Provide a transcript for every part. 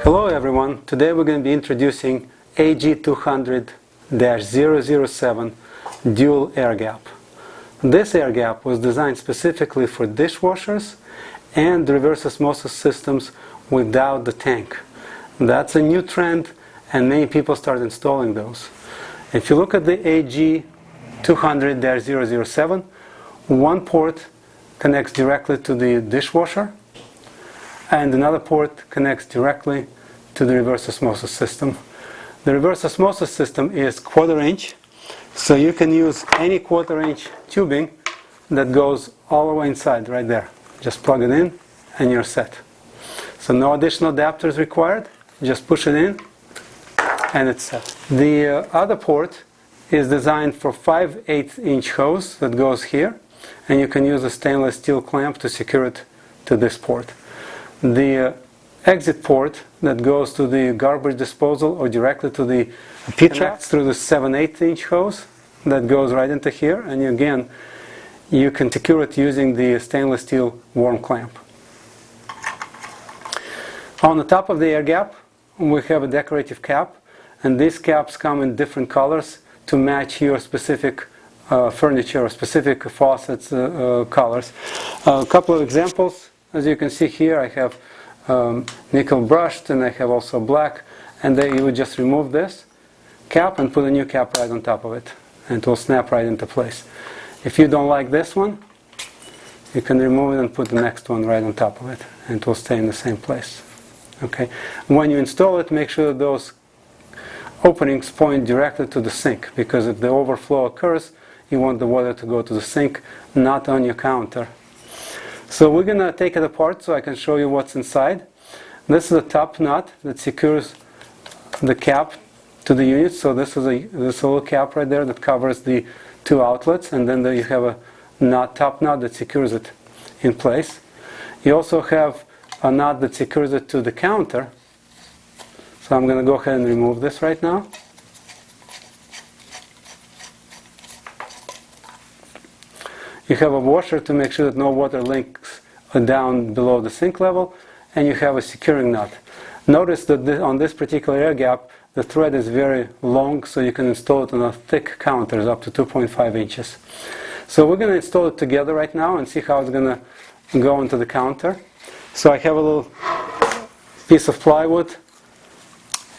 Hello everyone, today we're going to be introducing AG200-007 dual air gap. This air gap was designed specifically for dishwashers and reverse osmosis systems without the tank. That's a new trend and many people start installing those. If you look at the AG200-007, one port connects directly to the dishwasher and another port connects directly to the reverse osmosis system. The reverse osmosis system is 1/4 inch, so you can use any 1/4 inch tubing that goes all the way inside right there. Just plug it in and you're set. So no additional adapters required, just push it in and it's set. The other port is designed for 5/8 inch hose that goes here, and you can use a stainless steel clamp to secure it to this port. The exit port that goes to the garbage disposal or directly to the P-trap through the 7/8 inch hose that goes right into here, and again you can secure it using the stainless steel worm clamp. On the top of the air gap we have a decorative cap, and these caps come in different colors to match your specific furniture or specific faucets colors. A couple of examples. As you can see here, I have nickel brushed, and I have also black, and then you would just remove this cap and put a new cap right on top of it, and it will snap right into place. If you don't like this one, you can remove it and put the next one right on top of it, and it will stay in the same place. Okay. When you install it, make sure that those openings point directly to the sink, because if the overflow occurs, you want the water to go to the sink, not on your counter. So we're going to take it apart so I can show you what's inside. This is a top nut that secures the cap to the unit. So this is a little cap right there that covers the two outlets, and then there you have a top nut that secures it in place. You also have a nut that secures it to the counter. So I'm going to go ahead and remove this right now. You have a washer to make sure that no water leaks down below the sink level, and you have a securing nut. Notice that on this particular air gap, the thread is very long, so you can install it on a thick counters up to 2.5 inches. So we're going to install it together right now and see how it's going to go into the counter. So I have a little piece of plywood,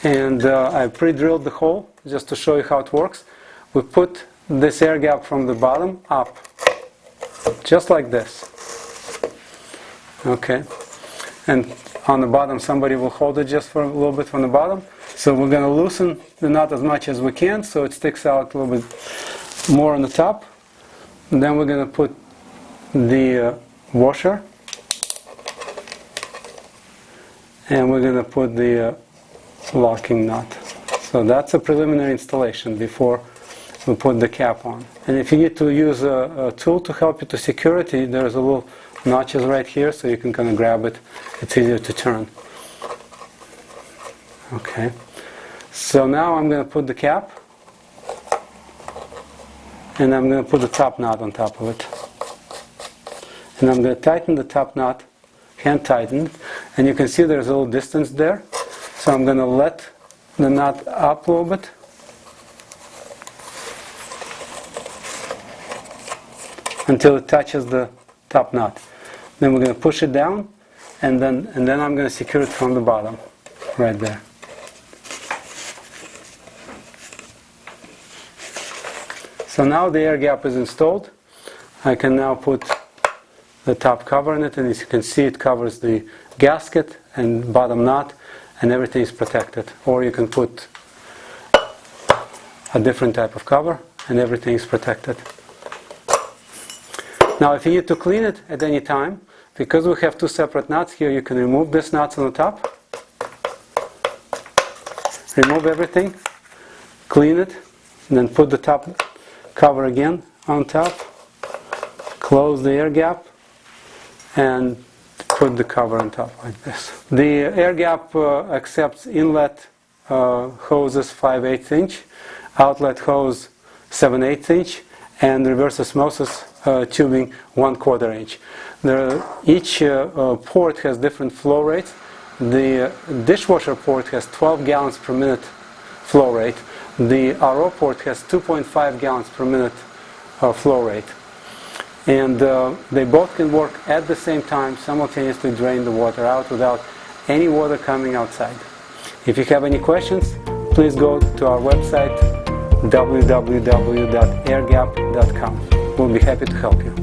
and I pre-drilled the hole just to show you how it works. We put this air gap from the bottom up, just like this. Okay, and on the bottom somebody will hold it just for a little bit from the bottom. So we're going to loosen the nut as much as we can so it sticks out a little bit more on the top. And then we're going to put the washer, and we're going to put the locking nut. So that's a preliminary installation before we put the cap on. And if you need to use a tool to help you to secure it, there's a little notches right here, so you can kind of grab it. It's easier to turn. Okay. So now I'm going to put the cap, and I'm going to put the top nut on top of it. And I'm going to tighten the top nut, hand tighten, and you can see there's a little distance there. So I'm going to let the nut up a little bit. Until it touches the top nut. Then we're going to push it down, and then I'm going to secure it from the bottom, right there. So now the air gap is installed. I can now put the top cover in it, and as you can see, it covers the gasket and bottom nut, and everything is protected. Or you can put a different type of cover, and everything is protected. Now if you need to clean it at any time, because we have two separate nuts here, you can remove these nuts on the top, remove everything, clean it, and then put the top cover again on top, close the air gap, and put the cover on top like this. The air gap accepts inlet hoses 5/8 inch, outlet hose 7/8 inch, and reverse osmosis tubing 1/4 inch. Each port has different flow rates. the dishwasher port has 12 gallons per minute flow rate. The RO port has 2.5 gallons per minute flow rate. And they both can work at the same time, simultaneously drain the water out without any water coming outside. If you have any questions, please go to our website www.airgap.com. We'll be happy to help you.